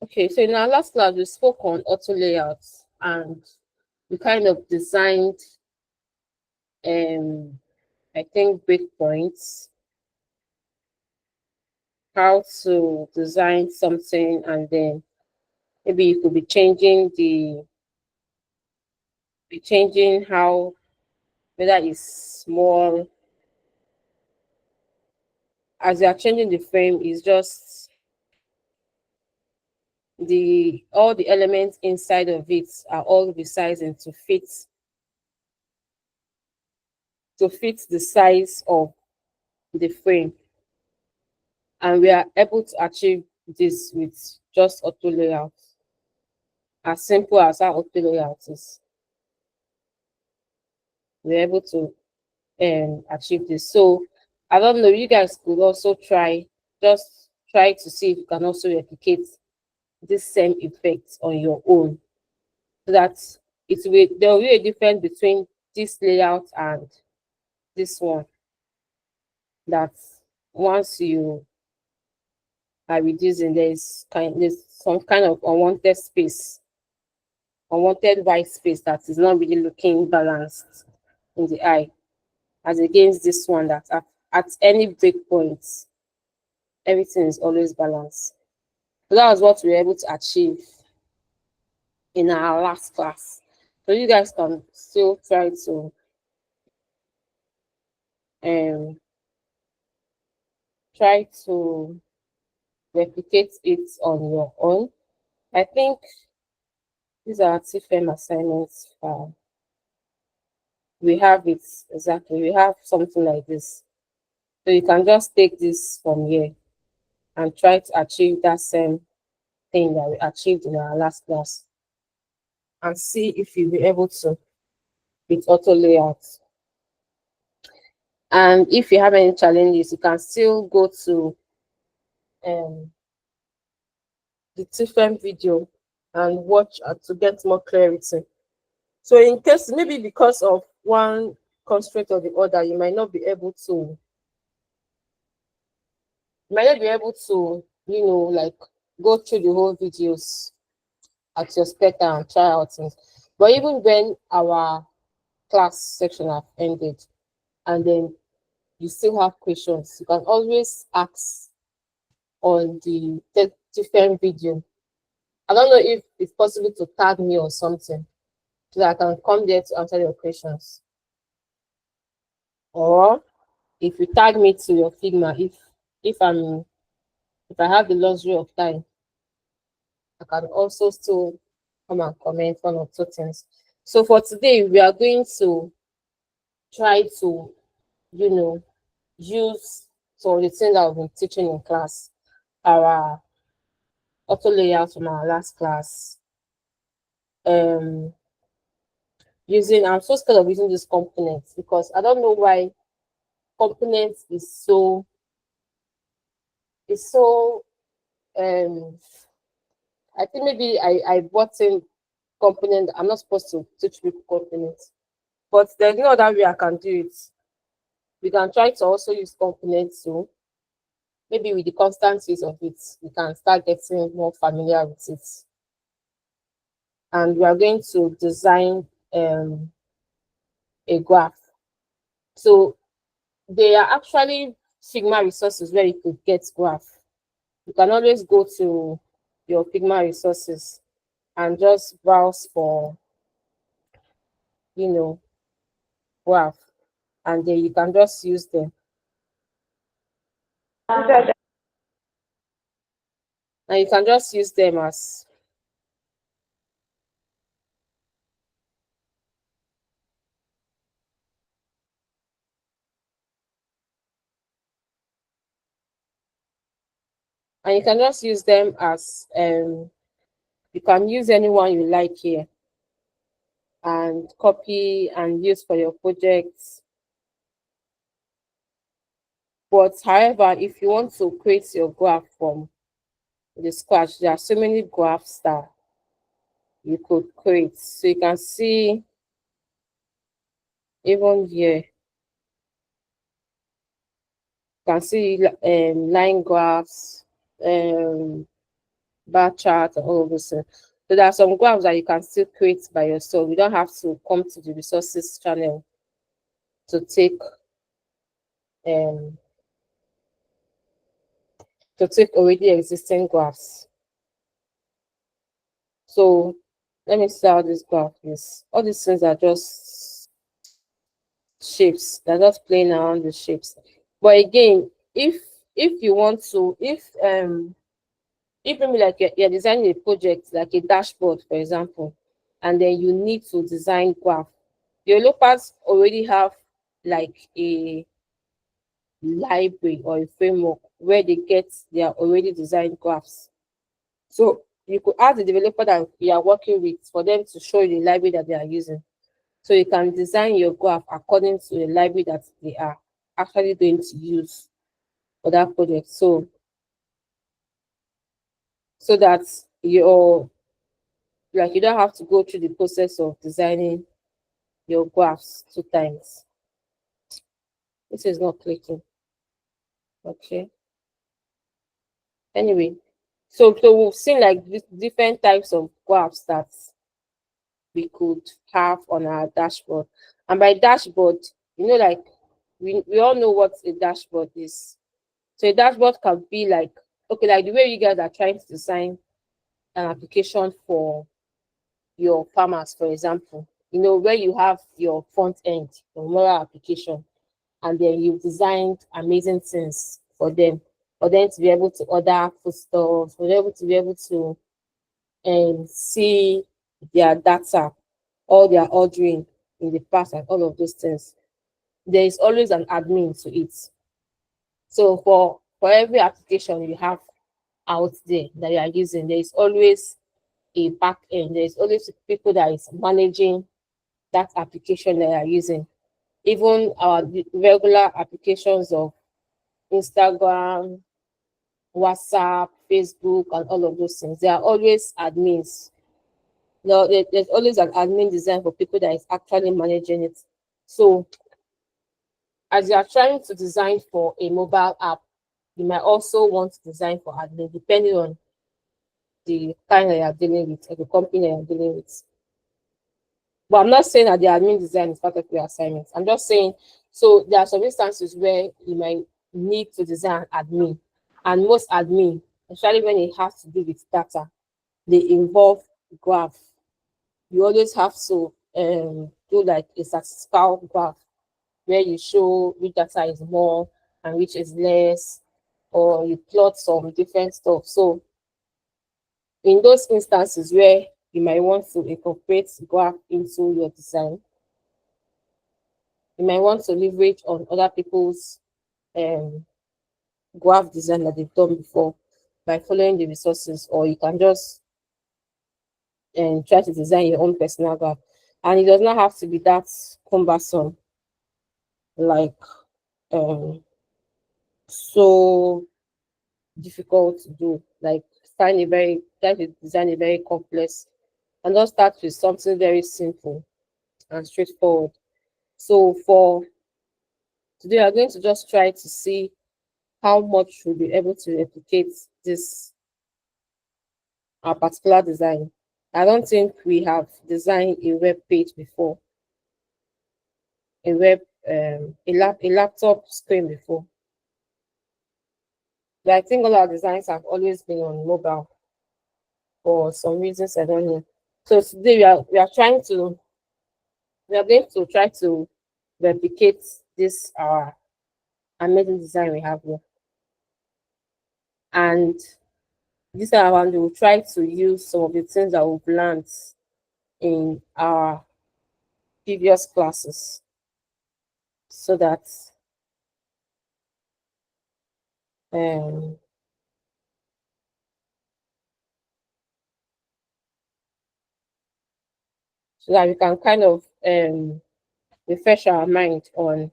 Okay, so in our last class, we spoke on auto layouts and we kind of designed, I think, breakpoints, how to design something, and then maybe you could be changing how, whether it's small, as you are changing the frame, is just the all the elements inside of it are all resizing to fit the size of the frame, and we are able to achieve this with just auto layout. As simple as our auto layout is, we're able to achieve this. So I don't know, you guys could also just try to see if you can also replicate this same effect on your own, so that there will be a difference between this layout and this one. That once you are reducing, there's some kind of unwanted white space that is not really looking balanced in the eye, as against this one that at any breakpoint, everything is always balanced. So that was what we were able to achieve in our last class. So you guys can still um try to replicate it on your own. I think these are TEFEM assignments. We have it exactly. We have something like this. So you can just take this from here and try to achieve that same thing that we achieved in our last class, and see if you'll be able to with auto layout. And if you have any challenges, you can still go to um, the TEFEM video and watch to get more clarity. So in case, maybe because of one constraint or the other, you might not be able to, like, go through the whole videos at your spare time and try out things. But even when our class section have ended and then you still have questions, you can always ask on the different video. I don't know if it's possible to tag me or something so that I can come there to answer your questions. Or if you tag me to your Figma, if I have the luxury of time, I can also still come and comment one or two things. So for today, we are going to try to, you know, use some of the things that I've been teaching in class, our auto layout from our last class. I'm so scared of using this components because I don't know why components is so I think maybe I bought in component. I'm not supposed to teach people components, but there's no other way I can do it. We can try to also use components, so maybe with the constant use of it, we can start getting more familiar with it. And we are going to design a graph. So they are actually Figma resources where you could get graph. You can always go to your Figma resources and just browse for, graph, and then you can just use them. And you can just use them as and you can just use them as you can use anyone you like here and copy and use for your projects. But however, if you want to create your graph from the scratch, there are so many graphs that you could create. So you can see even here, you can see line graphs, bar chart and all of those things. So there are some graphs that you can still create by yourself. You don't have to come to the resources channel to take um already existing graphs. So let me see how this graph is. All these things are just shapes. They're just playing around the shapes. But again, if you want to, if maybe like you're designing a project like a dashboard, for example, and then you need to design graph, developers already have like a library or a framework where they get their already designed graphs. So you could ask the developer that you are working with for them to show you the library that they are using. So you can design your graph according to the library that they are actually going to use for that project. So that your like you don't have to go through the process of designing your graphs 2 times. This is not clicking. Okay. Anyway, so we've seen like different types of graphs that we could have on our dashboard. And by dashboard, like we all know what a dashboard is. So a dashboard can be like, okay, like the way you guys are trying to design an application for your farmers, for example, where you have your front end, your mobile application, and then you've designed amazing things for them to be able to order foodstuffs, for them to be able to see their data, all their ordering in the past, and all of those things. There is always an admin to it. So for every application you have out there that you are using, there is always a back end. There is always people that is managing that application that you are using. Even our regular applications of Instagram, WhatsApp, Facebook, and all of those things, there are always admins. No, there's always an admin design for people that is actually managing it. So as you are trying to design for a mobile app, you might also want to design for admin, depending on the kind that you are dealing with or the company that you are dealing with. But I'm not saying that the admin design is part of your assignment. I'm just saying, so there are some instances where you might need to design admin. And most admin, especially when it has to do with data, they involve graph. You always have to do like a statistical graph where you show which data is more and which is less, or you plot some different stuff. So in those instances where you might want to incorporate graph into your design, you might want to leverage on other people's um, graph design that they've done before by following the resources, or you can just try to design your own personal graph. And it does not have to be that cumbersome, like so difficult to do. Like try to design a very complex, and just start with something very simple and straightforward. So for today, we are going to just try to see how much we'll be able to replicate this our particular design. I don't think we have designed a web page before, a web a laptop screen before. But I think all our designs have always been on mobile for some reasons I don't know. So today we are going to try to replicate this our amazing design we have here. And this time around we will try to use some of the things that we've learned in our previous classes so that um we can kind of refresh our mind on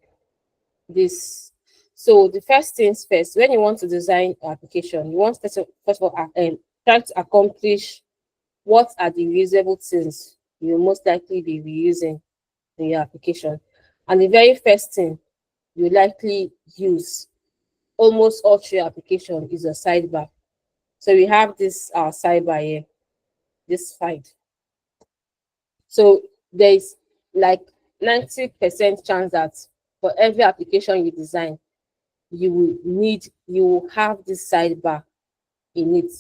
this. So the first things first, when you want to design an application, you want first of all try to accomplish what are the reusable things you most likely be reusing in your application. And the very first thing you likely use almost all through your application is your sidebar. So we have this sidebar here, this side. So there is like 90% chance that for every application you design, you will have this sidebar in it.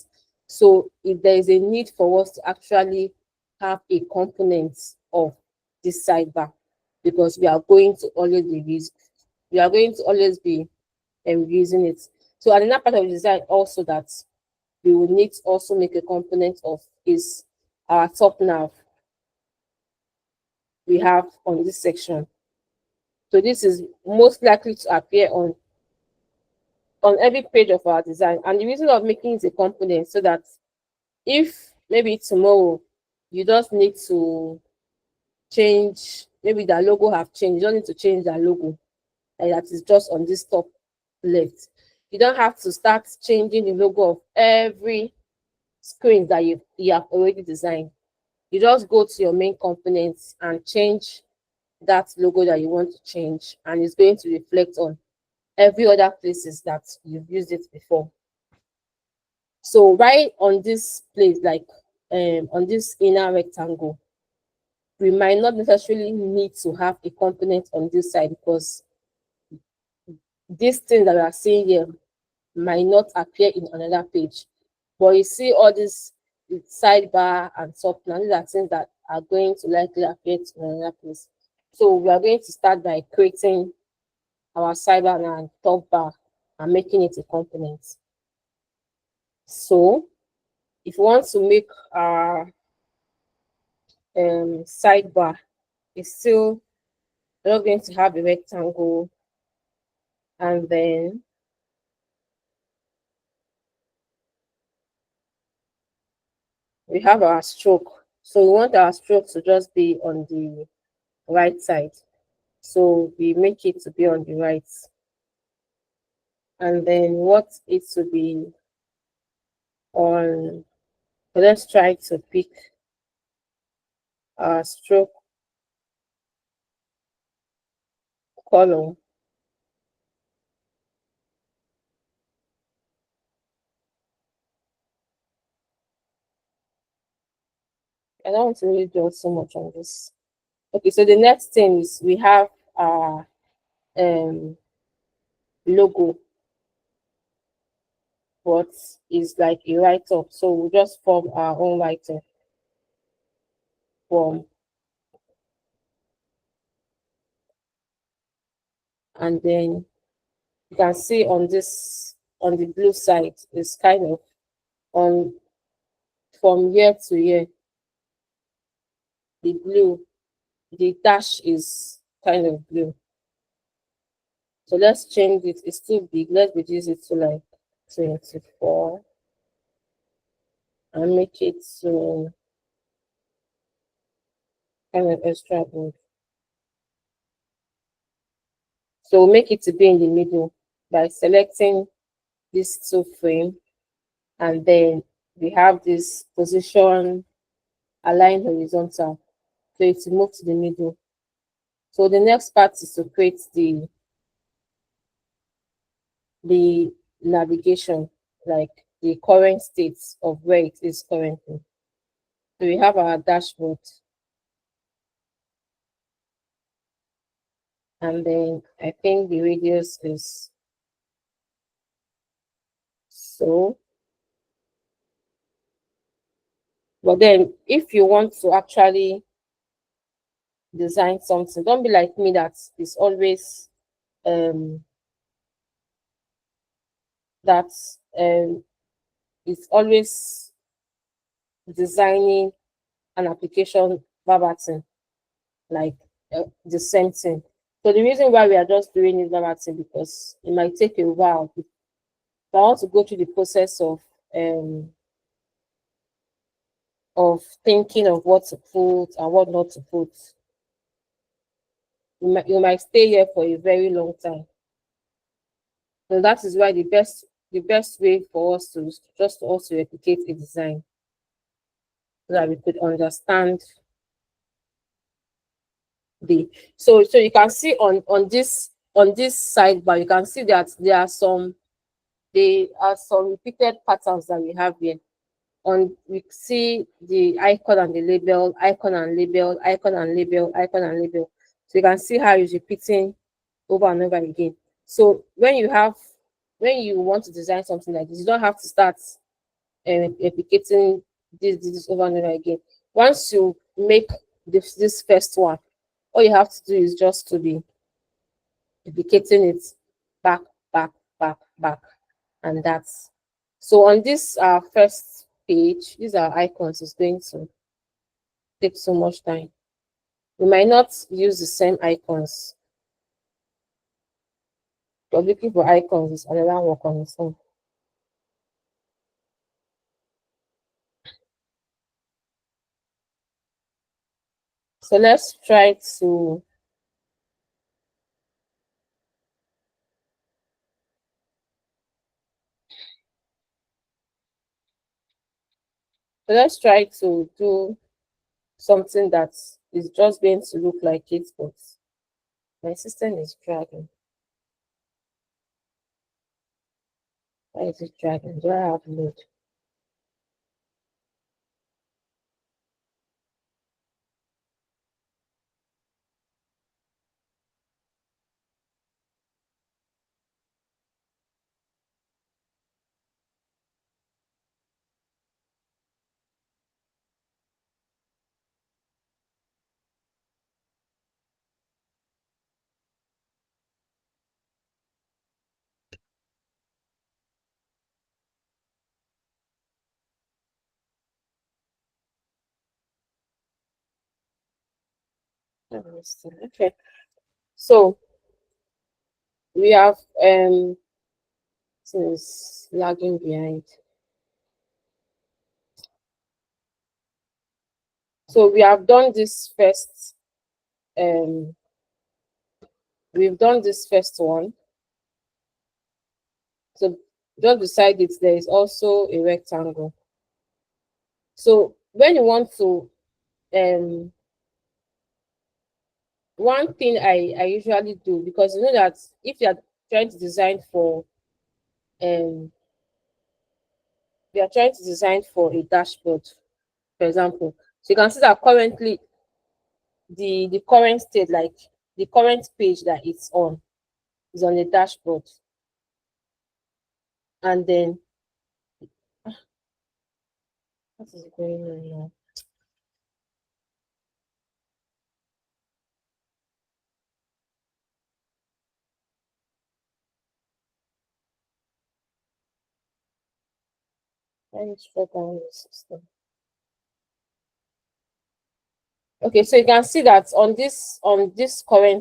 So if there is a need for us to actually have a component of this sidebar, because we are going to always be using it. So another part of the design also that we will need to also make a component of is our top nav we have on this section. So this is most likely to appear on every page of our design. And the reason of making it a component so that if maybe tomorrow you just need to change, maybe the logo have changed, you don't need to change the logo, and that is just on this top left. You don't have to start changing the logo of every screen that you have already designed. You just go to your main components and change that logo that you want to change, and it's going to reflect on every other places that you've used it before. So right on this place, like on this inner rectangle, we might not necessarily need to have a component on this side, because this thing that we are seeing here might not appear in another page. But you see all this sidebar and top, now these are things that are going to likely appear in another place. So we are going to start by creating our sidebar and top bar and making it a component. So if you want to make our sidebar, it's still not going to have a rectangle, and then we have our stroke. So we want our stroke to just be on the right side. So we make it to be on the right. And then what it to be on, let's try to pick our stroke column. I don't want to really do so much on this. Okay, so the next thing is we have our logo, but is like a write-up. So we'll just form our own write-up form. And then you can see on this, on the blue side, is kind of on from year to year. The blue, the dash is kind of blue. So let's change it. It's too big. Let's reduce it to like 24 and make it so kind of extra big. So we'll make it to be in the middle by selecting this two frame, and then we have this position align horizontal, so it's move to the middle. So the next part is to create the navigation, like the current state of where it is currently. So we have our dashboard, and then I think the radius is so. But then if you want to actually design something, don't be like me that is always um that is always designing an application verbatim, like the same thing. So the reason why we are just doing it verbatim, because it might take a while. If I want to go through the process of thinking of what to put and what not to put, you might stay here for a very long time. So that is why the best way for us to just to also replicate a design, so that we could understand the. So you can see on this sidebar, you can see that there are some They are some repeated patterns that we have here. On we see the icon and the label, icon and label, icon and label, icon and label. So you can see how it's repeating over and over again. So when you want to design something like this, you don't have to start replicating this over and over again. Once you make this first one, all you have to do is just to be replicating it back, back, back, back, and that's so on this first page. These are icons. It's going to take so much time. We might not use the same icons. But looking for icons is another work on its own. So let's try to so let's try to do something that is just going to look like it, but my system is dragging. Why is it dragging? Do I have load? Okay. So we have since lagging behind. So we have done this first we've done this first one. So just beside it there is also a rectangle. So when you want to one thing I usually do, because you know that if you are trying to design for um we are trying to design for a dashboard, for example. So you can see that currently the current state, like the current page that it's on is on the dashboard. And then what is going on now? Let me shut down the system. Okay, so you can see that on this currently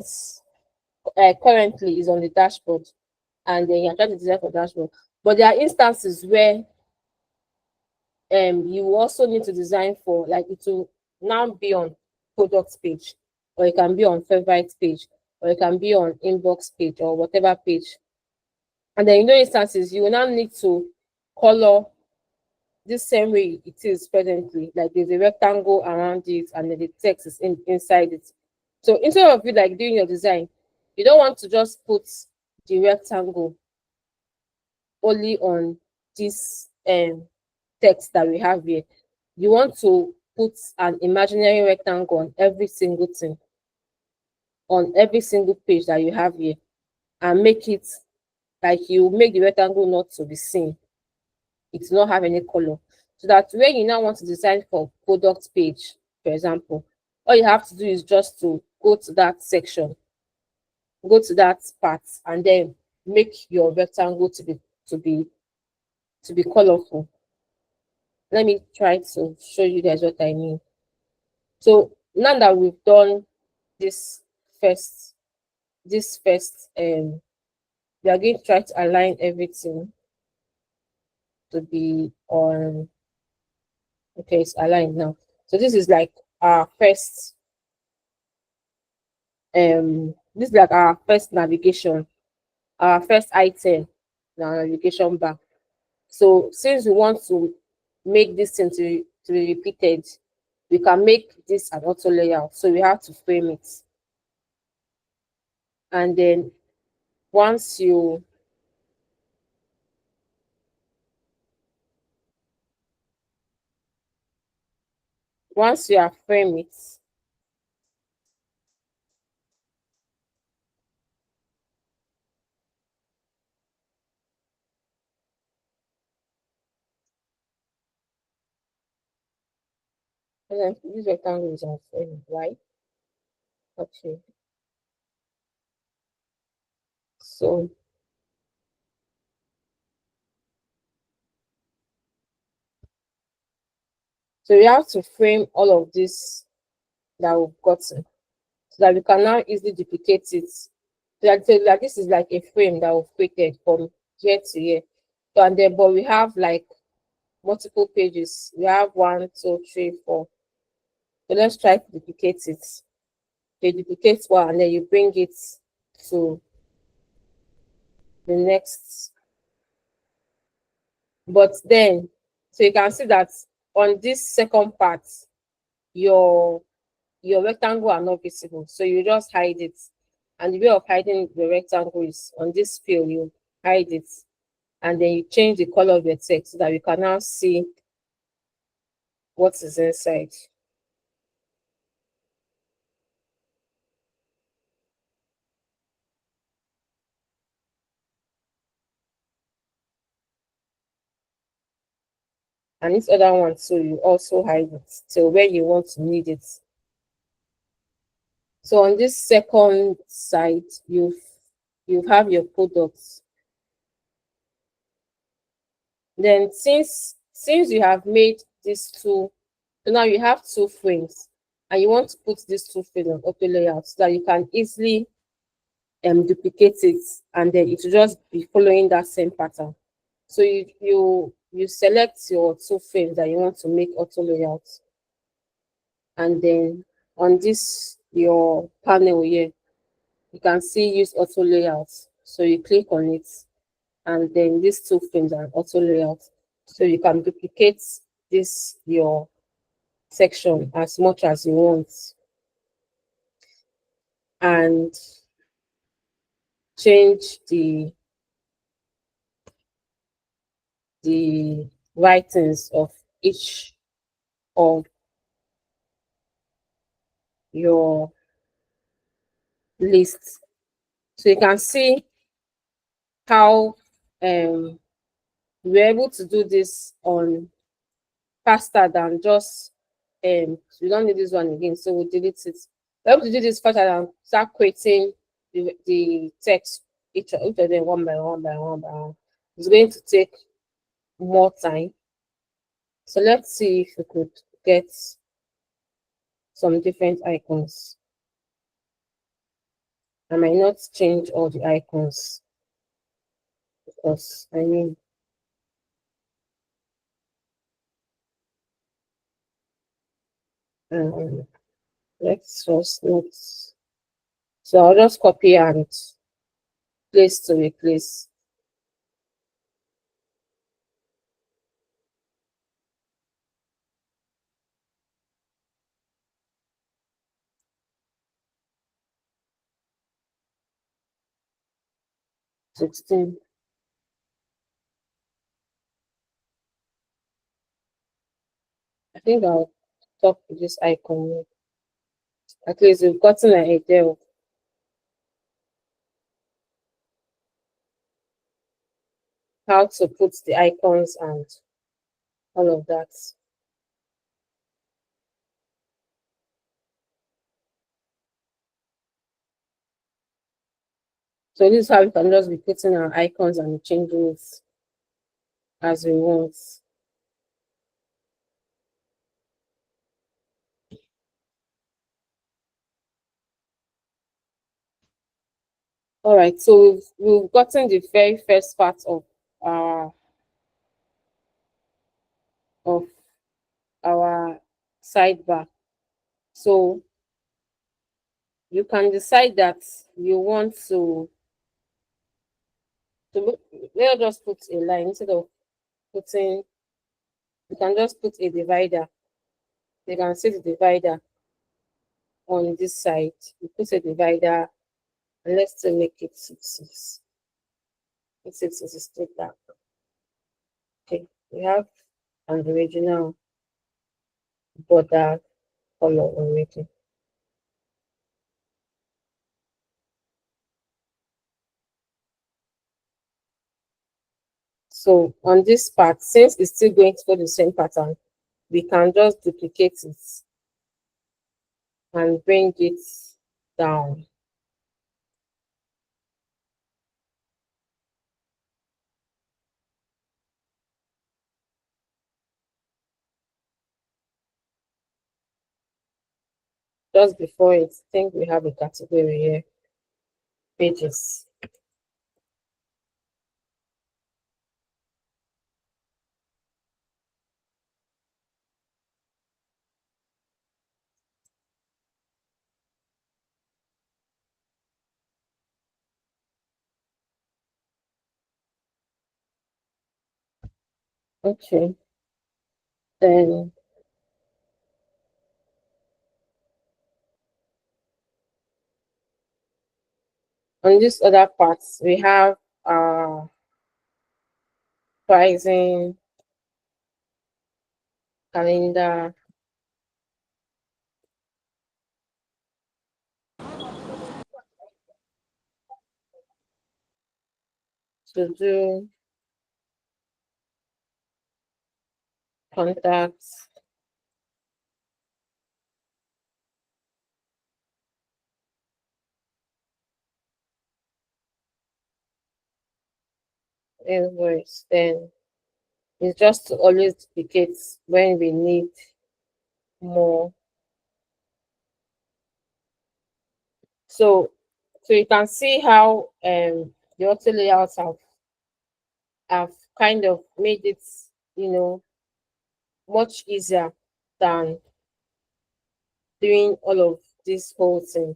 is on the dashboard, and then you're trying to design for dashboard. But there are instances where you also need to design for, like, it will now be on product page, or it can be on favorite page, or it can be on inbox page, or whatever page. And then in those instances, you will now need to color this same way it is presently, like there's a rectangle around it and then the text is inside it. So instead of you like doing your design, you don't want to just put the rectangle only on this text that we have here. You want to put an imaginary rectangle on every single thing, on every single page that you have here, and make it like you make the rectangle not to be seen. It will not have any color. So that when you now want to design for product page, for example, all you have to do is just to go to that section, go to that part, and then make your rectangle to be colorful. Let me try to show you guys what I mean. So now that we've done this first, we are going to try to align everything to be on. Okay, it's aligned now. So this is like our first this is like our first navigation, our first item in our navigation bar. So since we want to make this thing to be repeated, we can make this an auto layout. So we have to frame it. And then once you once you have framed it, and then this rectangle is unframed, right? Okay. So we have to frame all of this that we've gotten so that we can now easily duplicate it. So like this is like a frame that we've created from here to here. So and then but we have like multiple pages. We have 1, 2, 3, 4. So let's try to duplicate it. You duplicate one and then you bring it to the next. But then, so you can see that on this second part, your rectangle are not visible. So you just hide it. And the way of hiding the rectangle is on this fill, you hide it. And then you change the color of your text so that you can now see what is inside. And this other one too, you also hide it till where you want to need it. So on this second side, you have your products. Then since you have made these two, so now you have two frames, and you want to put these two frames on auto layout so that you can easily duplicate it, and then it will just be following that same pattern. So you select your two frames that you want to make auto layout, and then on this your panel here, you can see use auto layout. So you click on it, and then these two frames are auto layout. So you can duplicate this your section as much as you want and change the writings of each of your lists. So you can see how we're able to do this on faster than just we don't need this one again, so we'll delete it. We're able to do this faster than start creating the text each of them one by one by one by one. It's going to take more time. So let's see if we could get some different icons. I might not change all the icons because I mean let's just not. So I'll just copy and place to replace. $16. I think I'll stop with this icon. At least we've gotten an idea of how to put the icons and all of that. So this is how we can just be putting our icons and changing it as we want. All right, so we've gotten the very first part uh of our sidebar. So you can decide that you want to let's just put a line instead of putting. You can just put a divider. You can see the divider on this side. You put a divider, and let's still make it 6. It's 6 is straight back. Okay, we have an original border color already. So on this part, since it's still going to follow the same pattern, we can just duplicate it and bring it down. Just before it, I think we have a category here, pages. Okay, then on this other part, we have pricing, calendar, to do, contacts, invoice. Then it's just to always duplicate when we need more. So you can see how the auto layouts have kind of made it, you know, much easier than doing all of this whole thing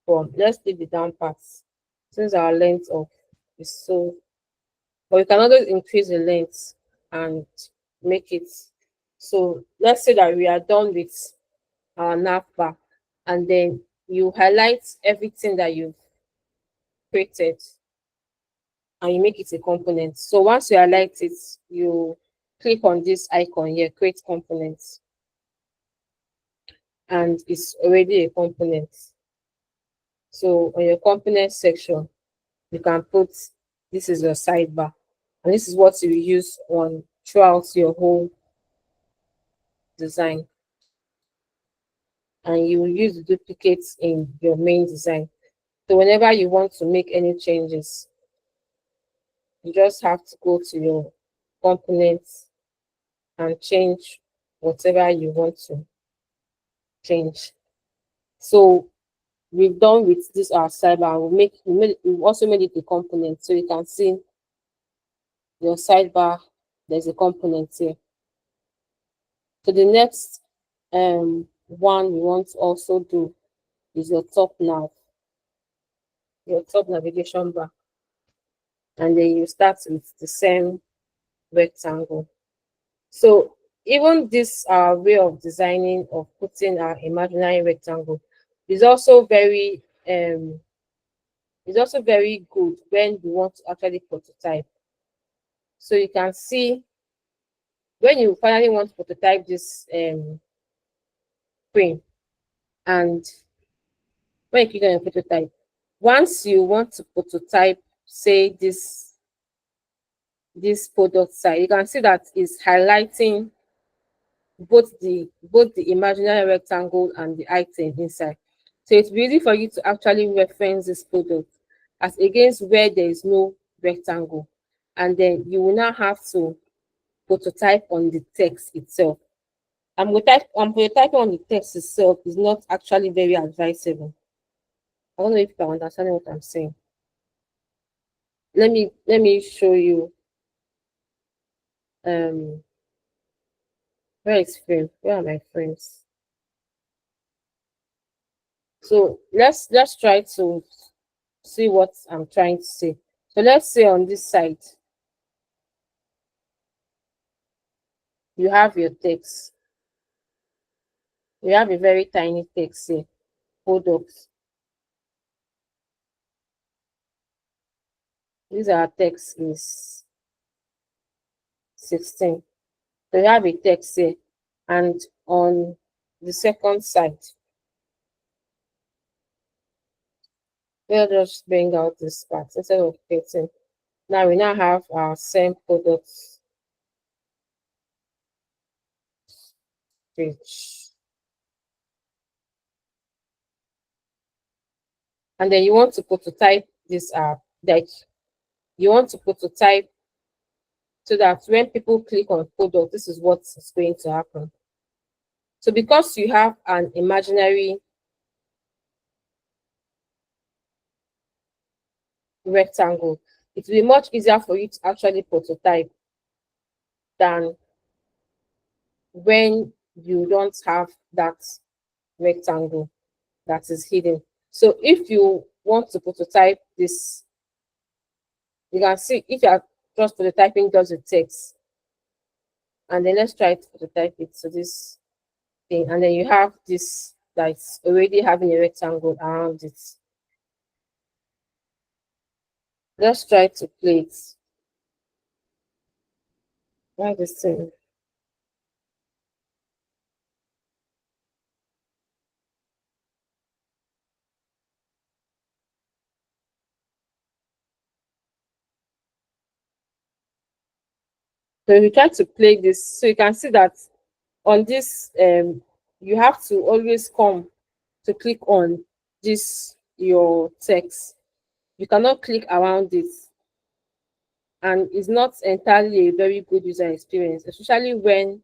from, let's leave the down parts since our length of is so, but we can always increase the length and make it. So let's say that we are done with our nav bar, and then you highlight everything that you've created and you make it a component. So once you highlight it, you click on this icon here, create components, and it's already a component. So on your component section, you can put, this is your sidebar, and this is what you use on throughout your whole design, and you will use the duplicates in your main design. So whenever you want to make any changes, you just have to go to your components and change whatever you want to change. So we've done with this our sidebar. We've also made it a component, so you can see your sidebar. There's a component here. So the next one we want to also do is your top nav, your top navigation bar, and then you start with the same rectangle. So even this way of designing, of putting our imaginary rectangle, is also very good when you want to actually prototype. So you can see when you finally want to prototype this screen, and when you click on your prototype, once you want to prototype, say this product side, you can see that it's highlighting both the imaginary rectangle and the item inside. So it's easy for you to actually reference this product as against where there is no rectangle, and then you will now have to prototype on the text itself. Prototyping on the text itself is not actually very advisable. I don't know if you can understand what I'm saying. Let me show you um where is frame? Where are my frames? So let's try to see what I'm trying to say. So let's say on this side, you have your text. You have a very tiny text here, products. This our text is 16. So you have a text here, and on the second side. We'll just bring out this part instead of creating. Now we now have our same product page. And then you want to prototype this app, like you want to prototype so that when people click on product, this is what is going to happen. So because you have an imaginary rectangle, it will be much easier for you to actually prototype than when you don't have that rectangle that is hidden. So if you want to prototype this, you can see if you are just prototyping just the text, and then let's try to prototype it to this thing, and then you have this that's already having a rectangle around it. Let's try to play it. Why this thing? So if you try to play this, so you can see that on this, you have to always come to click on this your text. You cannot click around it, and it's not entirely a very good user experience, especially when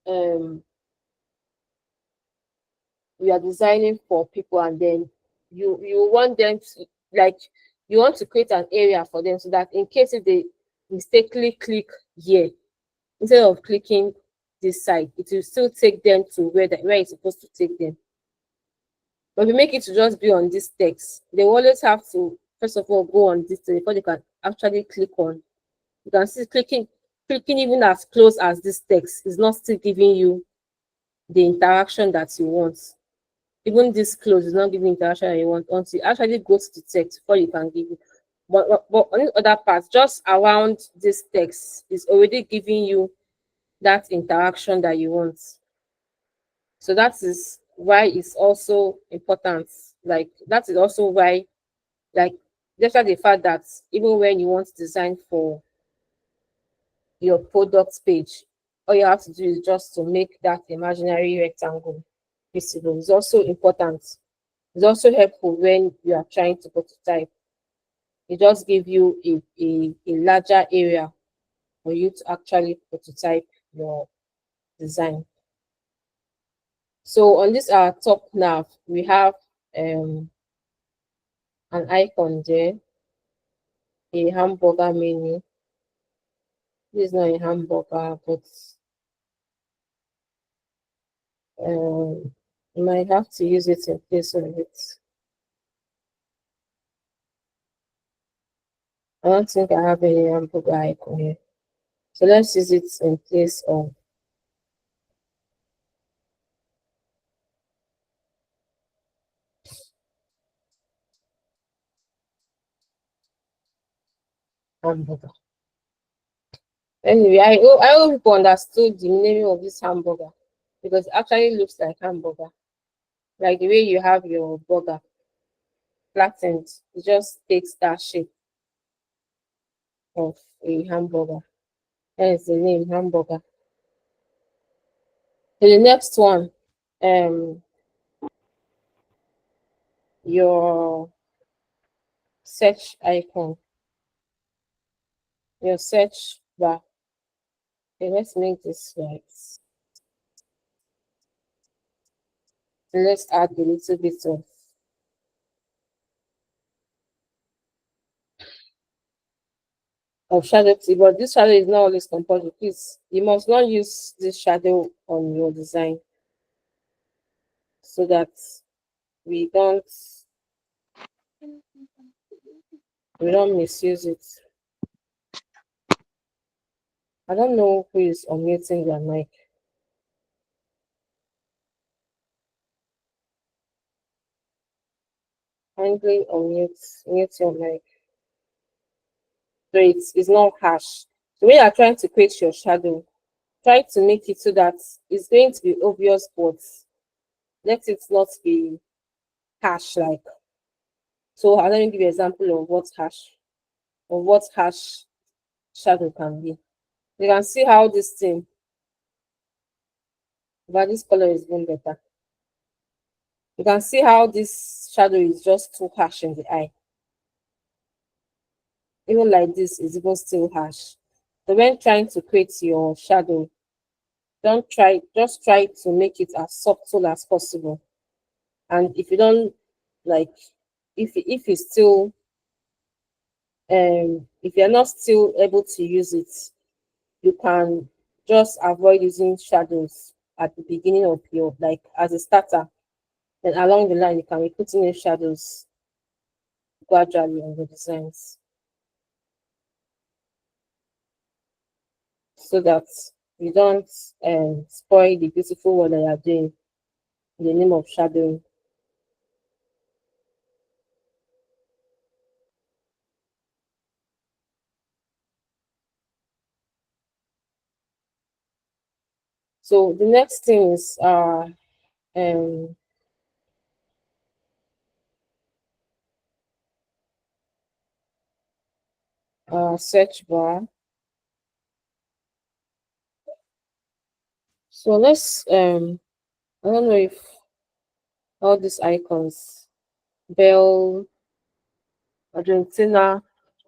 um you are designing for people, and then you want them to, like, you want to create an area for them so that in case if they mistakenly click here instead of clicking this side, it will still take them to where it's supposed to take them. But if you make it to just be on this text, they always have to first of all go on this thing before they can actually click on. You can see clicking even as close as this text is not still giving you the interaction that you want. Even this close is not giving interaction that you want until you actually go to the text before you can give it. But on the other part, just around this text is already giving you that interaction that you want. So that is why it's also important. Like that is also why, like, despite the fact that even when you want to design for your product page, all you have to do is just to make that imaginary rectangle visible. It's also important. It's also helpful when you are trying to prototype. It just gives you a larger area for you to actually prototype your design. So on this our top nav, we have an icon there, a hamburger menu. This is not a hamburger, but you might have to use it in place of it. I don't think I have any hamburger icon here. So let's use it in place of hamburger. Anyway, I hope people understood the naming of this hamburger because it actually looks like hamburger. Like the way you have your burger flattened, it just takes that shape of a hamburger. Hence the name hamburger. So the next one, um, your search icon, your search bar. Okay, let's make this right. Let's add a little bit of shadow too, but this shadow is not always compulsory. Please, you must not use this shadow on your design so that we don't we don't misuse it. I don't know who is unmuting their mic. Kindly mute your mic. So it's not harsh. So when you are trying to create your shadow, try to make it so that it's going to be obvious, but let it not be harsh like. So let me give you an example of what harsh shadow can be. You can see how this thing, but this color is even better. You can see how this shadow is just too harsh in the eye. Even like this is even still harsh. So when trying to create your shadow, don't try just try to make it as subtle as possible. And if you don't like, if you still if you're not still able to use it, you can just avoid using shadows at the beginning of your, like, as a starter. Then along the line you can be putting in shadows gradually on the designs, so that you don't spoil the beautiful work that you are doing in the name of shadowing. So the next thing is um search bar. So let's I don't know if all these icons, Bell, Argentina.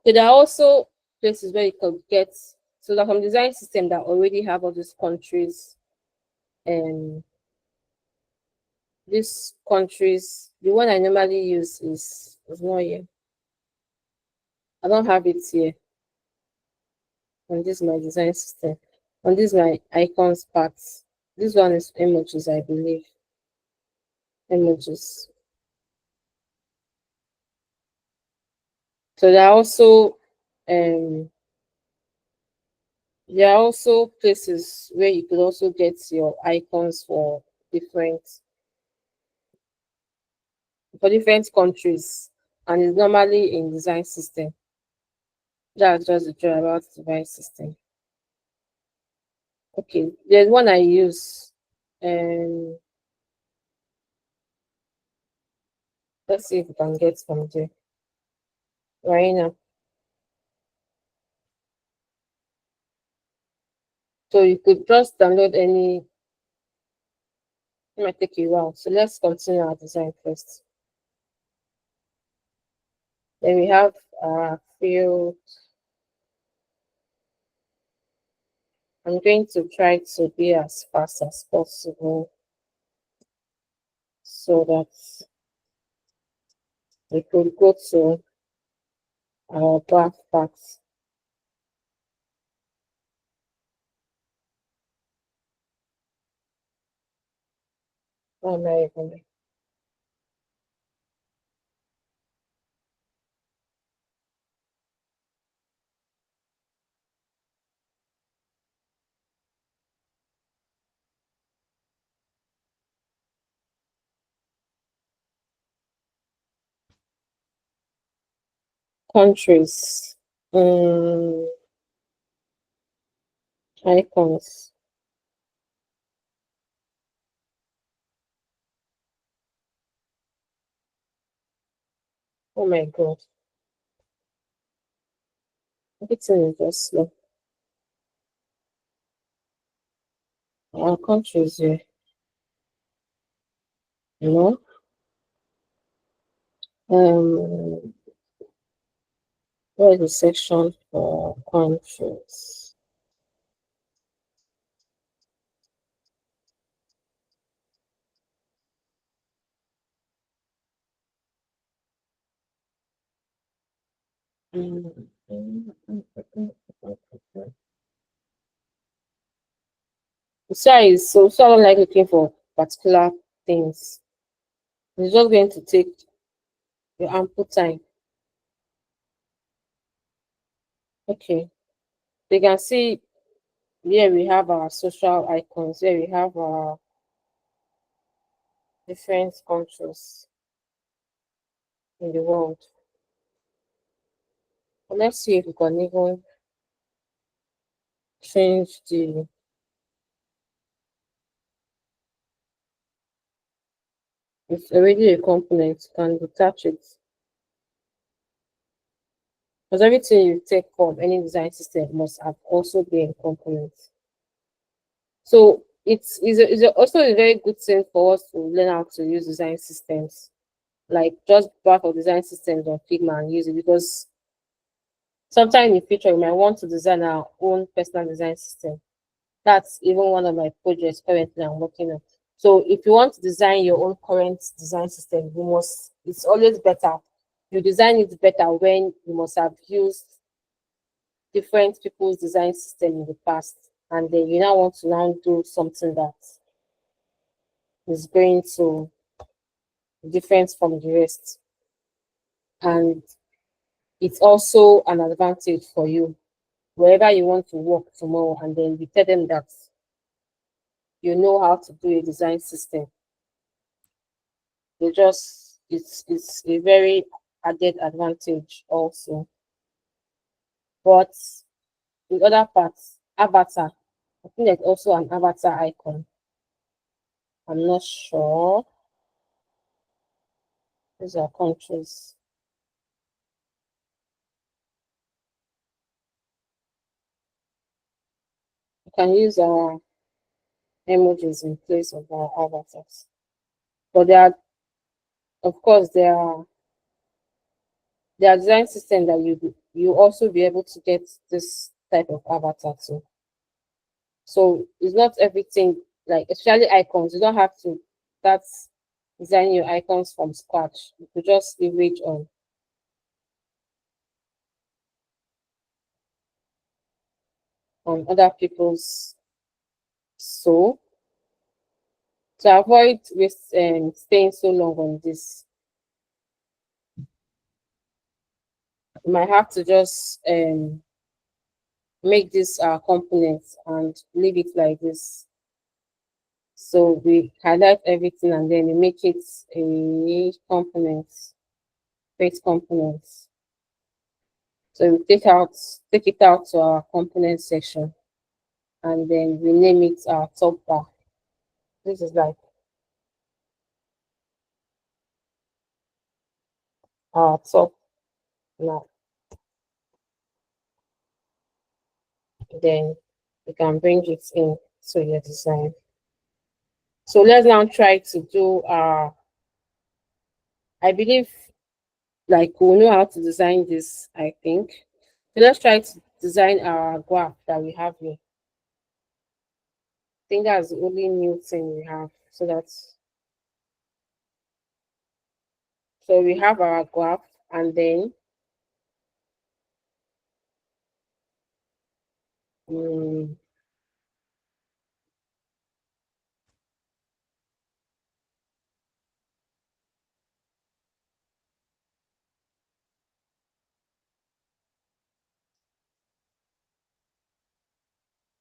So there are also places where you can get, so there are some design system that already have all these countries, and these countries, the one I normally use is not here. I don't have it here on this my design system. On this my icons parts. This one is emojis, I believe. Emojis. So um there are also places where you could also get your icons different for different countries, and it's normally in design system. That's just the truth about design system. Okay, there's one I use. Um, let's see if we can get from there right now. So you could just download any. It might take you a while. So let's continue our design first. Then we have field. I'm going to try to be as fast as possible so that we could go to our back parts. Oh my God. Countries. Icons. Oh my God. Everything is just slow. Our countries here, you know. Um, where is the section for countries? Mm, mm, mm, mm, mm. So I don't like looking for particular things. It's just going to take your ample time. Okay. You can see here we have our social icons. Here we have our different countries in the world. But let's see if we can even change. The. It's already a component, you can detach it. Because everything you take from any design system must have also been a component. So also a very good thing for us to learn how to use design systems. Like just back of design systems on Figma and use it, because sometime in the future we might want to design our own personal design system. That's even one of my projects currently I'm working on. So if you want to design your own current design system, it's always better. You design it better when you must have used different people's design system in the past. And then you now want to now do something that is going to different from the rest. And it's also an advantage for you wherever you want to work tomorrow, and then you tell them that you know how to do a design system. It's a very added advantage also. But the other parts, avatar, I think there's also an avatar icon. I'm not sure. These are countries. You can use our emojis in place of our avatars. But of course, there are design systems that you also be able to get this type of avatar too. So it's not everything, like especially icons. You don't have to start designing your icons from scratch. You could just leverage on other people's. So to avoid staying so long on this, you might have to just make this components and leave it like this. So we highlight everything and then we make it a component, create components. So we take it out to our component section, and then we name it our top bar. This is like our top now. Then you can bring it in to your design. So let's now try to do I believe like we know how to design this, I think. So let's try to design our graph that we have here. I think that's the only new thing we have. So we have our graph, and then um,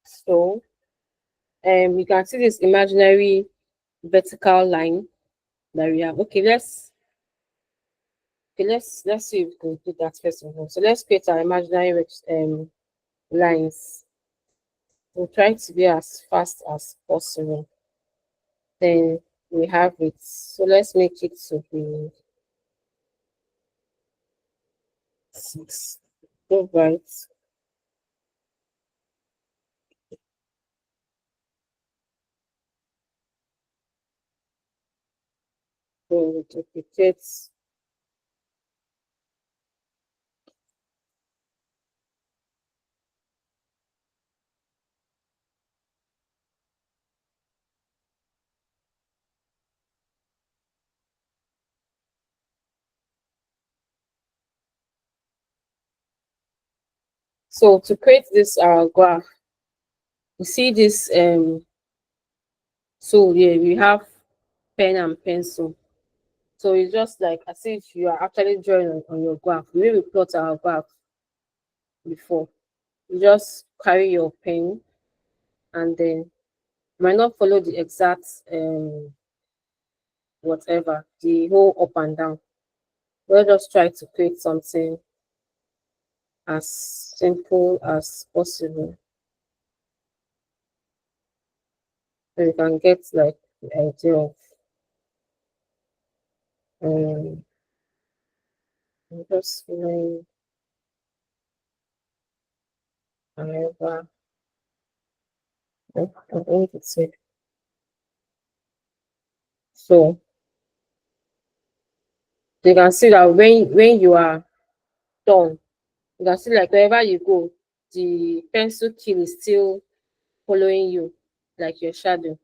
so you can see this imaginary vertical line that we have. Let's see if we can do that first of all. So let's create our imaginary lines. We'll try to be as fast as possible. Then we have it. So let's make it to be 6. All right. So we duplicate. So to create this graph, you see this tool here. We have pen and pencil. So it's just like as if you are actually drawing on your graph. The way we plot our graph before, you just carry your pen, and then you might not follow the exact whatever, the whole up and down. We'll just try to create something as simple as possible, so you can get like the idea of Um, I'm just feeling however, I think it's it. So you can see that when you are done, you can see like wherever you go, the pencil key is still following you, like your shadow.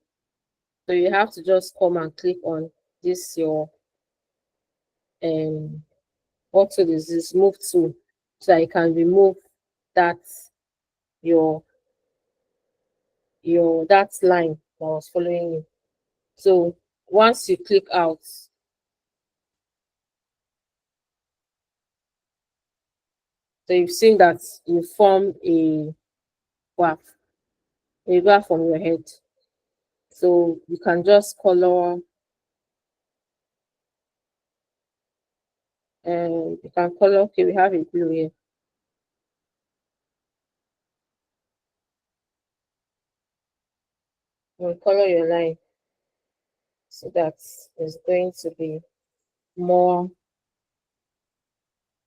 So you have to just come and click on this your um what tool is this move tool so that you can remove that your that line that was following you. So once you click out, so you've seen that you form graph, a graph from your head. So you can just color and you can color, okay, we have a blue here. You color your line so that it's going to be more,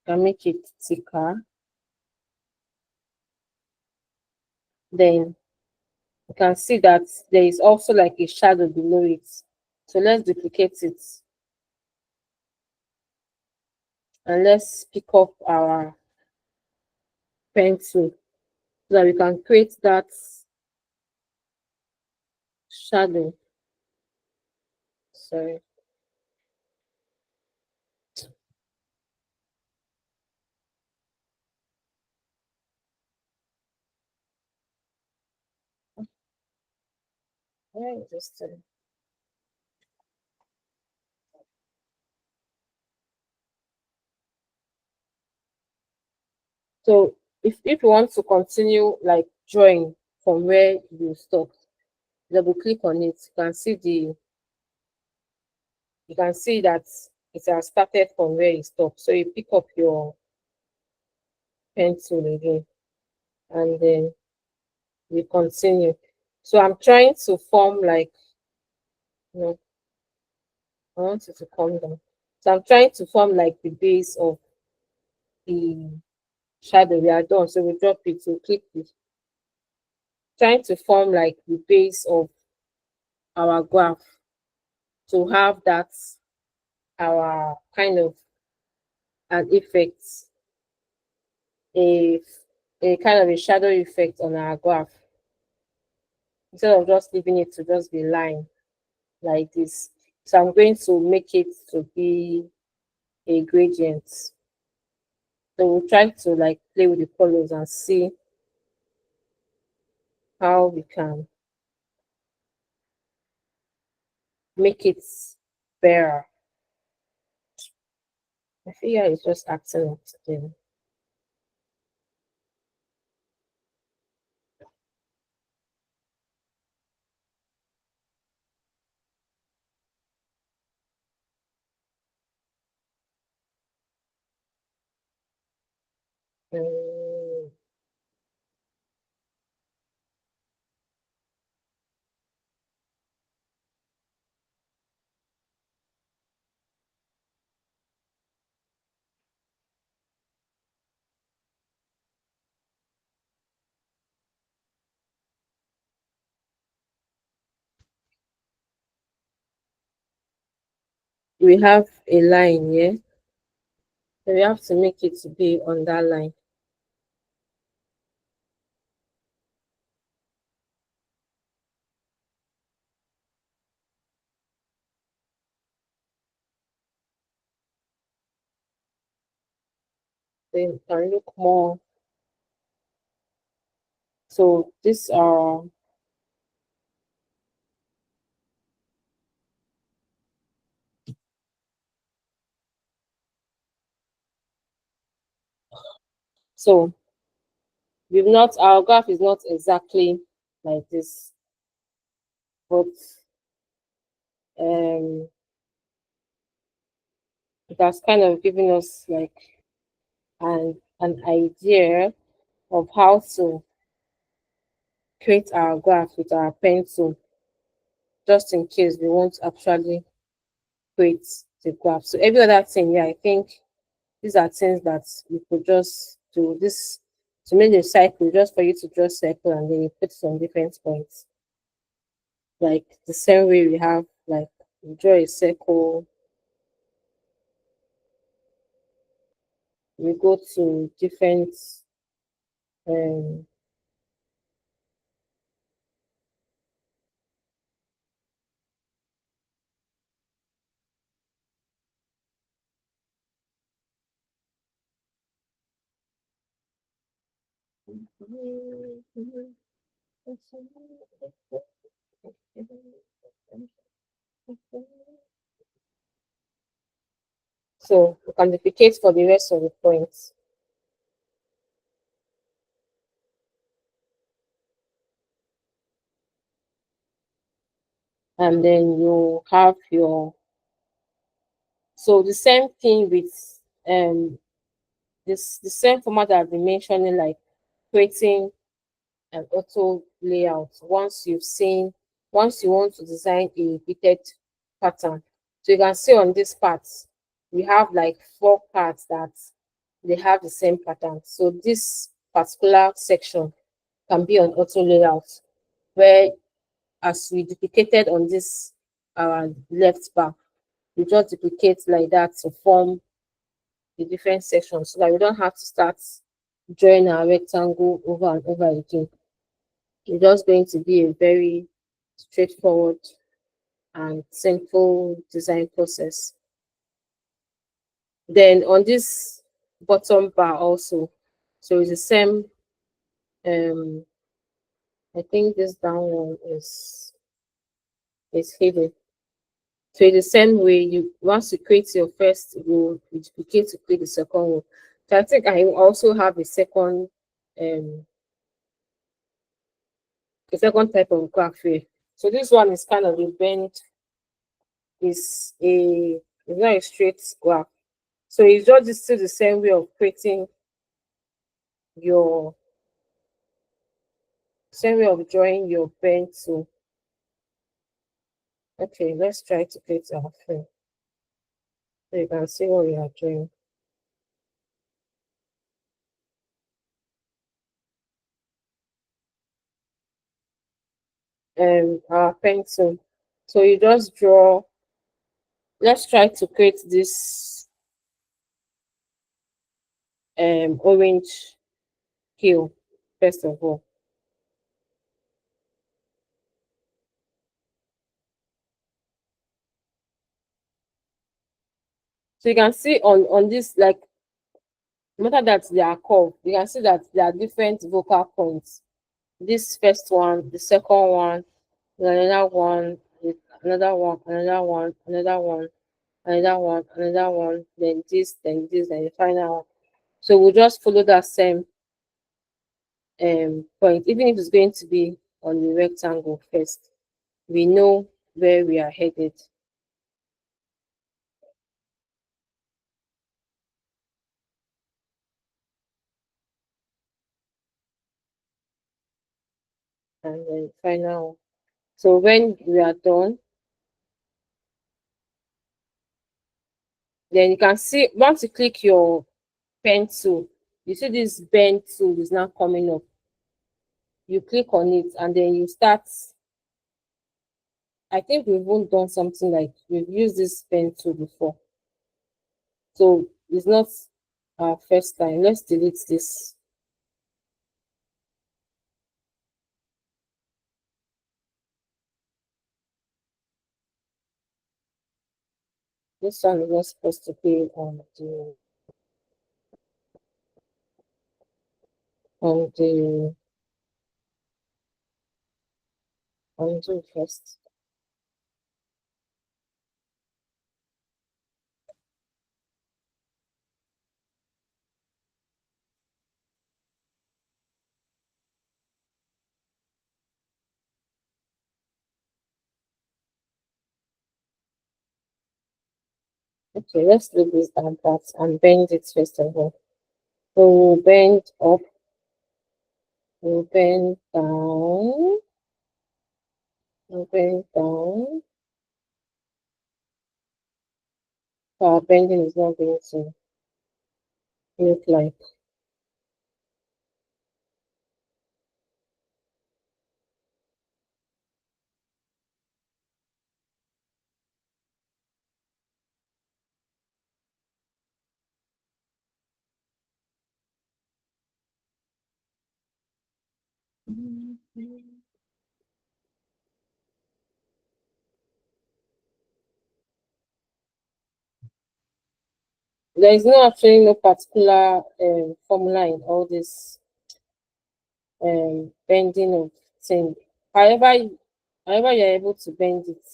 can make it thicker. Then you can see that there is also like a shadow below it. So let's duplicate it and let's pick up our pencil so that we can create that shadow. Sorry. Where is this thing? So if you want to continue like drawing from where you stopped, double click on it. You can see that it has started from where you stopped. So you pick up your pencil again and then we continue. So I'm trying to form like, no, I want it to come down. So I'm trying to form like the base of the shadow. We are done. So we drop it, so click it. Trying to form like the base of our graph to have that our kind of an effect, a a kind of a shadow effect on our graph instead of just leaving it to just be line like this. So I'm going to make it to be a gradient. So we'll try to like play with the colors and see how we can make it better. My figure is just acting up today. Um, we have a line here, so we have to make it to be on that line. Then it can look more. So these are so we've not our graph is not exactly like this, but um it has kind of given us like an idea of how to create our graph with our pencil, just in case we won't actually create the graph. So every other thing, yeah, I think these are things that you could just do this to make the cycle just for you to just circle and then you put some different points. Like the same way we have like you draw a circle, we go to different um so we can duplicate for the rest of the points. And then you have your so the same thing with the same format that I've been mentioning, like creating an auto layout. Once you want to design a repeated pattern, so you can see on this part we have like 4 parts that they have the same pattern. So this particular section can be on auto layout, where as we duplicated on this left bar, we just duplicate like that to form the different sections so that we don't have to start drawing our rectangle over and over again. It's just going to be a very straightforward and simple design process. Then on this bottom bar also, so it's the same. I think this down one is hidden. So in the same way, you once you create your first row, you duplicate to create the second row. So I think I also have um a second type of graph here. So this one is kind of a bend, it's not a straight graph. So it's just still the same way of creating your same way of drawing your bend. So okay, let's try to create our frame so you can see what we are doing. Our pencil. So you just draw. Let's try to create this orange hue first of all. So you can see on this, like no matter that they are curved, you can see that there are different vocal points. This first one, the second one, another one, another one, another one, another one, another one, another one, then this, then the final one. So we'll just follow that same point, even if it's going to be on the rectangle first. We know where we are headed. And then final. So when we are done, then you can see once you click your pen tool, you see this pen tool is now coming up. You click on it and then you start. I think we've even done something like we've used this pen tool before. So it's not our first time. Let's delete this. This one is not supposed to be on the undo first. Okay, let's do this down part and bend it first of all. So we'll bend up, we'll bend down, we'll bend down. our bending is not going to look like. There is no actually no particular formula in all this bending of thing. However, however you're able to bend it,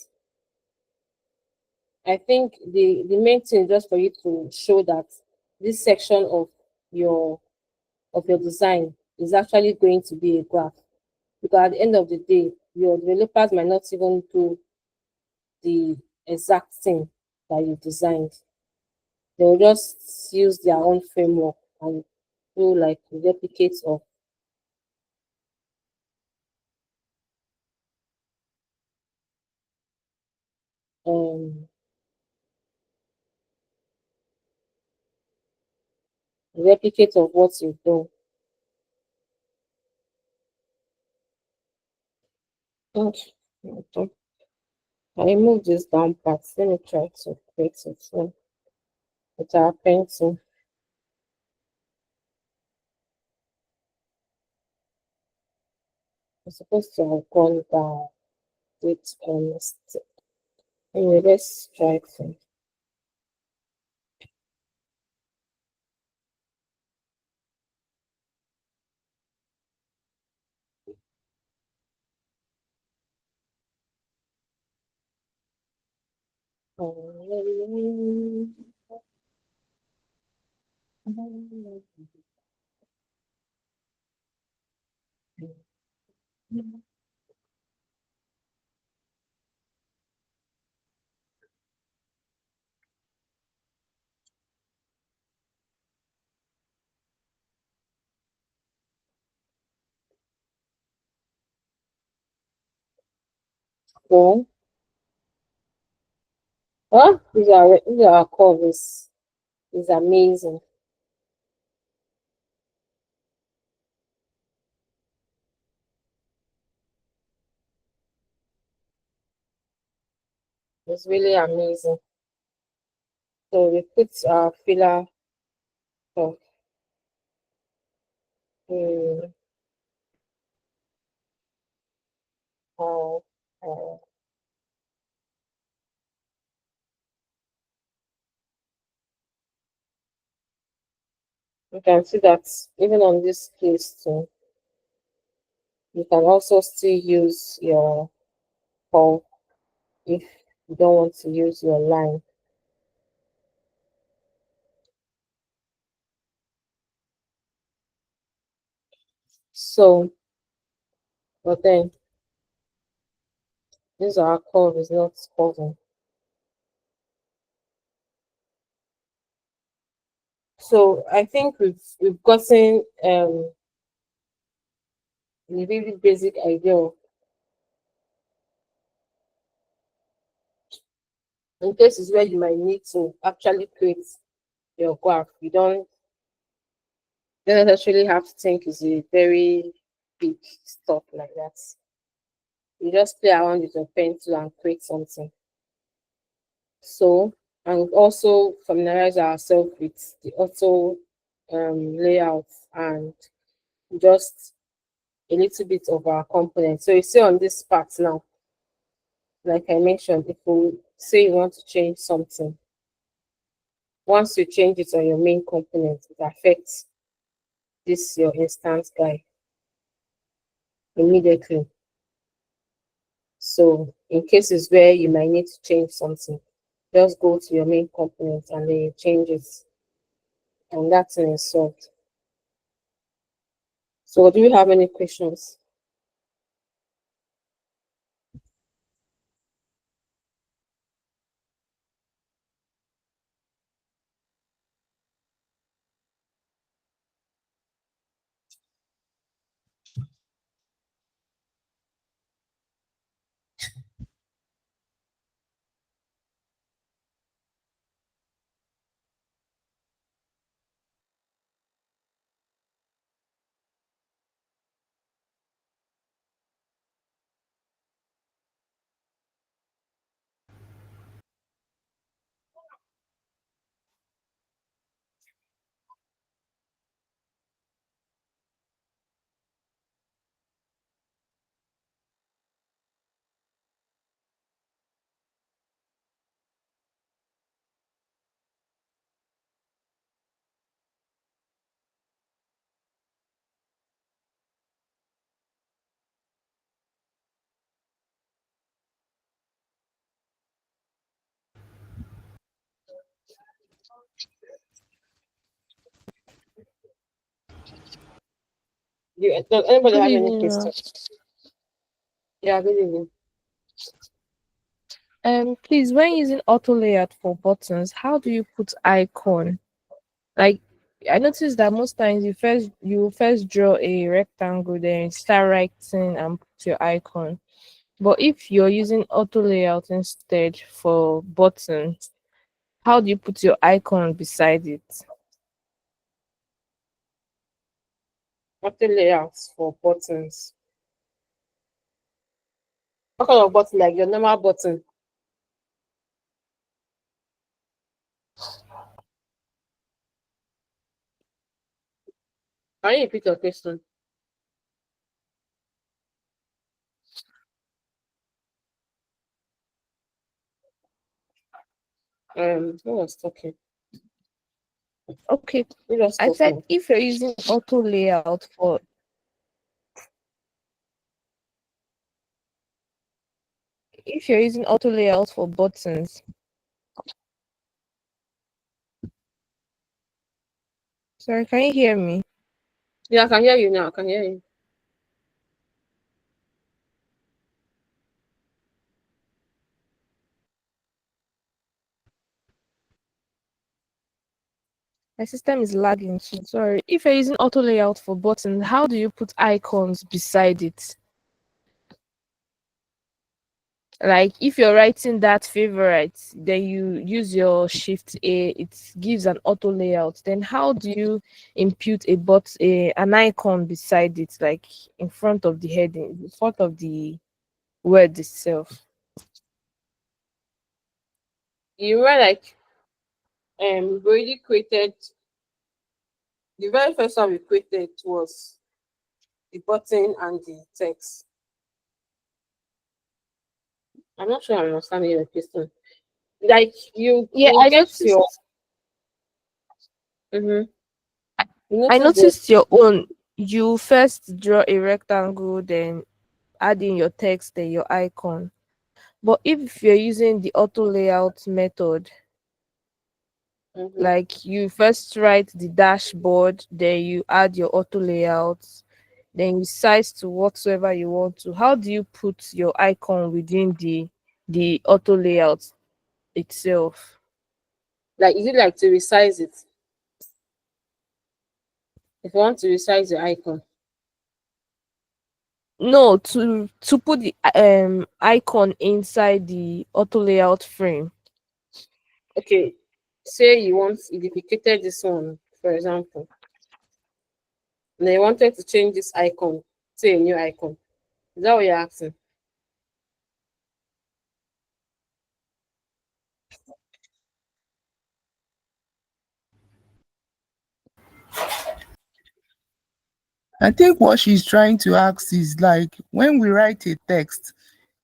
I think the main thing is just for you to show that this section your of your design is actually going to be a graph. Because at the end of the day, your developers might not even do the exact thing that you designed. They'll just use their own framework and do like replicates of um replicate of what you've done. Okay. Okay. I remove this down part. Let me try to create it with our pencil. I'm supposed to have gone down with stick. Anyway, let's try it. Well, these are our covers. It's amazing. It's really amazing. So we put our filler of um, uh, uh, you can see that even on this case too, you can also still use your curve if you don't want to use your line. So, but then this our curve is not curving. So I think we've gotten a really basic idea of in cases where you might need to actually create your graph. You don't necessarily have to think it's a very big stuff like that. You just play around with your pencil and create something. So, and also familiarize ourselves with the auto layout and just a little bit of our components. So you see on this part now, like I mentioned, if we say you want to change something, once you change it on your main component, it affects this your instance guide immediately. So in cases where you might need to change something, just go to your main component and then you change it, and that's thing is solved. So do you have any questions? Does anybody Good have any evening, question? ma'am. Yeah, good evening. Please, when using auto layout for buttons, how do you put icon? Like, I noticed that most times you first draw a rectangle, then start writing and put your icon. But if you're using auto layout instead for buttons, how do you put your icon beside it? After layouts for buttons. What kind of button? Like your normal button? Can you repeat your question? Who was talking? Okay, Who just I spoke said now? if you're using auto layout for if you're using auto layout for buttons, sorry, can you hear me? Yeah, I can hear you now. I can hear you. My system is lagging. So sorry. If you're using auto layout for buttons, how do you put icons beside it? Like if you're writing that favorite, then you use your shift A, it gives an auto layout. Then how do you impute an icon beside it, like in front of the heading, in front of the word itself? You were like we already created the very first one we created was the button and the text. I'm not sure I'm understanding your question. Like Yeah, you I get your noticed mm-hmm. You I notice the noticed your own. You first draw a rectangle, then add in your text, then your icon. But if you're using the auto layout method, mm-hmm. like you first write the dashboard, then you add your auto layouts, then you size to whatsoever you want to. How do you put your icon within the auto layout itself? Like is it like to resize it? If you want to resize the icon. No, to put the icon inside the auto layout frame. Okay, say you duplicated this one, for example, and then you wanted to change this icon to a new icon. Is that what you're asking? I think what she's trying to ask is like when we write a text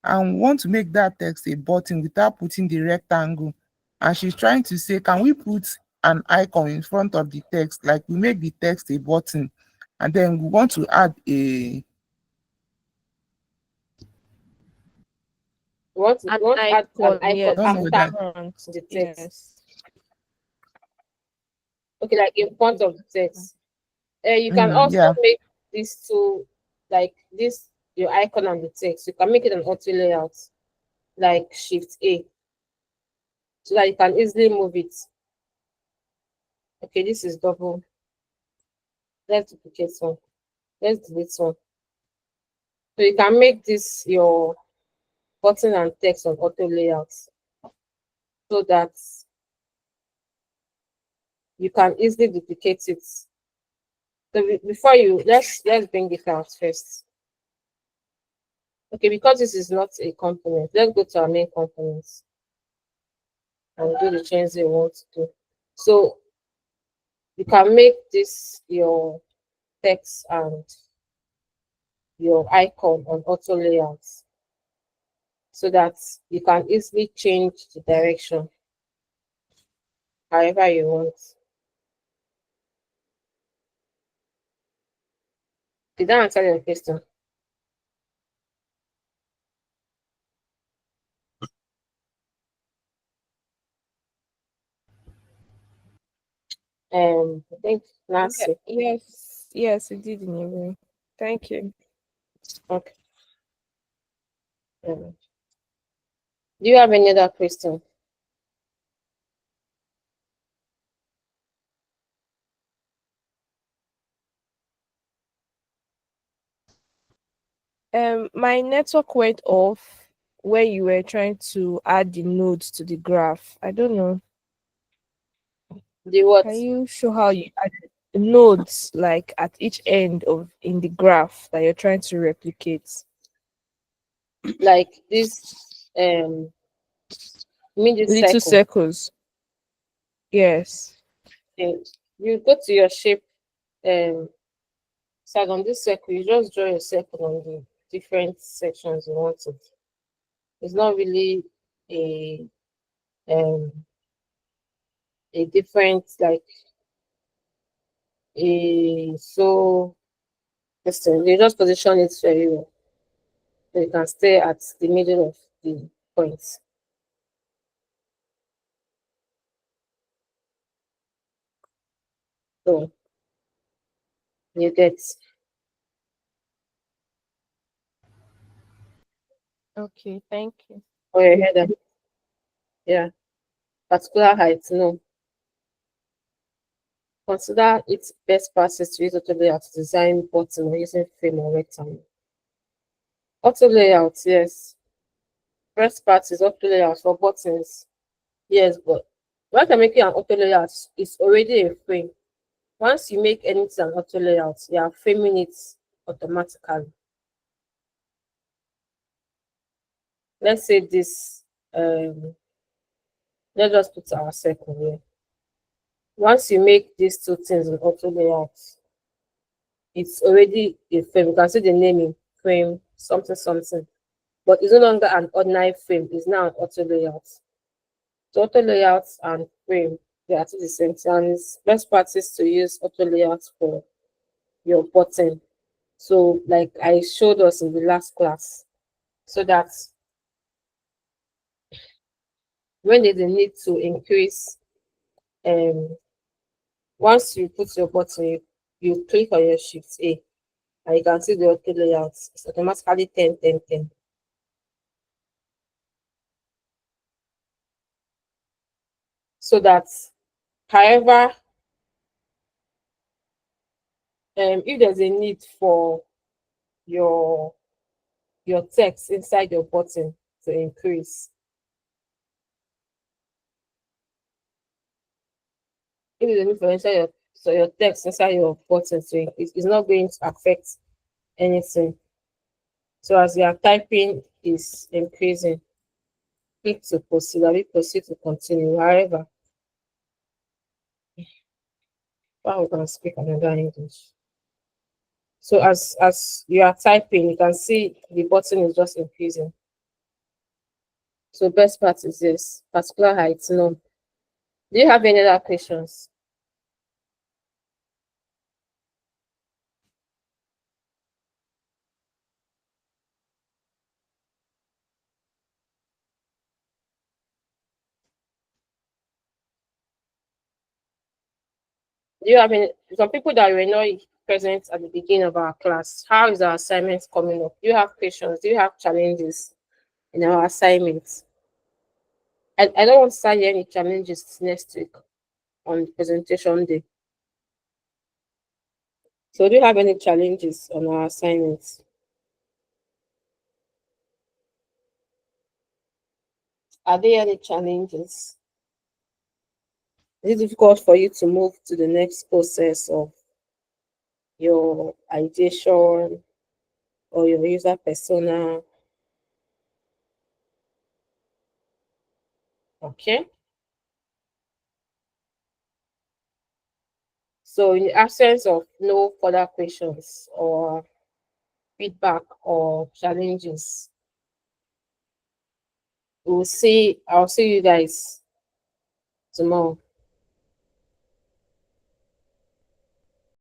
and want to make that text a button without putting the rectangle, and she's trying to say, can we put an icon in front of the text, like we make the text a button, and then we want to add a You An want to add an icon, icon don't yes, know in after that. front. the text. Yes. Okay, like in front of the text. You can also Yeah. make these two, like this, your icon and the text. You can make it an auto layout, like Shift A, so that you can easily move it. Okay, this is double. Let's duplicate one. Let's delete one. So you can make this your button and text on auto layouts so that you can easily duplicate it. So before you let's bring it out first. Okay, because this is not a component, let's go to our main components and do the changes we want to do. So you can make this your text and your icon on auto layouts so that you can easily change the direction however you want. Did that answer your question? I think Yeah, Nancy. yes, yes, it did in a way. Thank you. Okay. Do you have any other question? My network went off when you were trying to add the nodes to the graph. I don't know. The what? Can you show how you add nodes like at each end of in the graph that you're trying to replicate? Like this you mean this Little circle? circles. Yes. And you go to your shape side on this circle, you just draw a circle on the different sections you want it. It's not really a um a different like a so listen, you just position it very well. So you can stay at the middle of the points. So you get Okay, thank you. or your header. Yeah. Particular height, no. Consider its best practice to use auto layout to design button or using frame or rectangle. Auto layout, yes. Best practice auto layout for buttons. Yes, but once you're making an auto layout, it's already a frame. Once you make anything an auto layout, you are framing it automatically. Let's say this let's just put our circle here. Once you make these two things in auto layout, it's already a frame. You can see the naming frame, something, something. But it's no longer an ordinary frame, it's now an auto layout. So auto layouts and frame, they are two the same thing. And it's best practice to use auto layouts for your button. So like I showed us in the last class, so that when there's a need to increase, um, once you put your button, you click on your shift A, and you can see the auto layout. It's automatically 10, 10, 10. So that, however, if there's a need for your your text inside your button to increase, if there's a need for inside your so your text inside your button to increase, it's not going to affect anything. So as your typing is increasing, click to proceed, or we proceed to continue. However, now we can speak another English. So as you are typing, you can see the button is just increasing. So best part is this particular height. No. Do you have any other questions? Do you have any some people that were not present at the beginning of our class? How is our assignment coming up? Do you have questions? Do you have challenges in our assignments? I don't want to start any challenges next week on presentation day. So do you have any challenges on our assignments? Are there any challenges? Is it difficult for you to move to the next process of your ideation or your user persona? Okay. So in the absence of no further questions or feedback or challenges, I'll see you guys tomorrow.